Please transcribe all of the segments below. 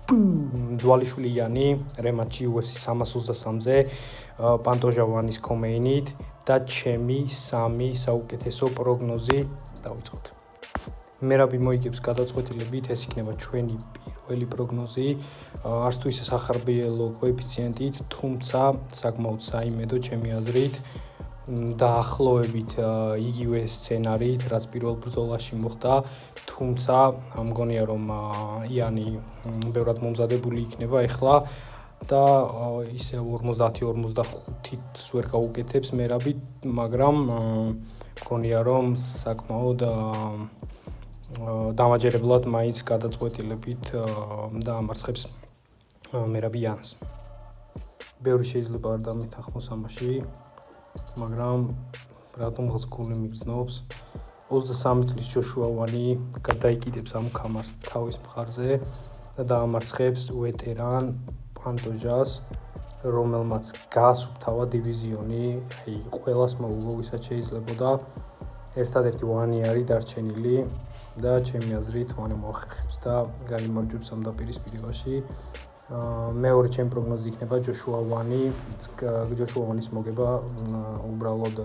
დვალიშვილიანი რემატჩი UFC 323-ზე პანტოჟავანის კომეინით და ჩემი 3 საუკეთესო პროგნოზი დავიწყოთ. მერაბი მოიგებს გადაწყვეტილებით, ეს იქნება ჩვენი პირველი პროგნოზი, არც თუ ისე სახარბიელო კოეფიციენტით, თუმცა საკმაოდ საიმედო ჩემი აზრით. დაახლოებით იგივე სცენარით, რაც პირველ ბრძოლაში მოხდა, თუმცა მგონია რომ იანი ბევრად მომზადებული იქნება ეხლა და ისე 50-55-ით ვერ გაუკეთებს მერაბი, მაგრამ მგონია რომ საკმაოდ დამაჯერებლად მაინც გადაწყვეტილებით დაამარცხებს მერაბი იანს. ბევრი შეიძლება არ დამეთანხმოს ამაში, მაგრამ რატომღაც გული მიგრძნობს. 23 წლის ჯოშუა ვანი გადაიკიდებს ამ ქამარს თავის მხარზე და დაამარცხებს ვეტერან პანტოჟას, რომელმაც გაასუფთავა დივიზიონი, ყველას მოუგო ვისაც შეიძლებოდა. ერთადერთი ვანი არის დარჩენილი და ჩემი აზრით ვანი მოახერხებს და გაიმარჯვებს ამ დაპირისპირებაში. მეორე ჩემი პროგნოზი იქნება ჯოშუა ვანის მოგება უბრალოდ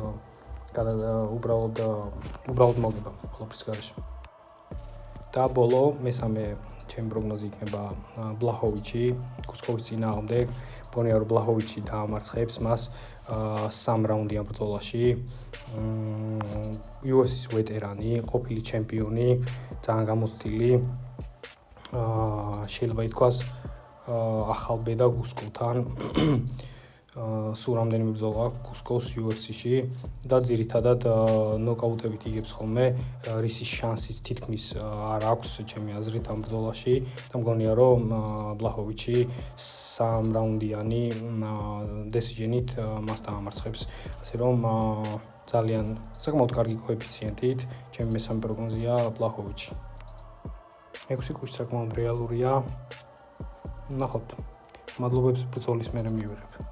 მოგება ყველაფრის გარეშე. და ბოლო მესამე ჩემი პროგნოზი იქნება ბლაჰოვიჩი კუსკოვის წინააღმდეგ. მგონია რომ ბლაჰოვიჩი დაამარცხებს მას 3 რაუნდიან ბრძოლაში. UFC-ის ვეტერანი, ყოფილი ჩემპიონი, ძალიან გამოცდილი. შეიძლება ითქვას ახალბედა გუსკოვთან. სულ რამდენიმე ბრძოლა გუსკოვს UFC-ში და ძირითადად ნოკაუტებით იგებს ხოლმე, რისი შანსიც თითქმის არ აქვს ჩემი აზრით ამ ბრძოლაში და მგონია რომ ბლაჰოვიჩი 3 რაუნდიანი decision-ით მას დაამარცხებს. ასე რომ ძალიან საკმაოდ კარგი კოეფიციენტით ჩემი მესამე პროგნოზია ბლაჰოვიჩი. 6 კუჭი საკმაოდ რეალურია. ნახოთ. მადლობებს ბრძოლის მერე მივიღებ.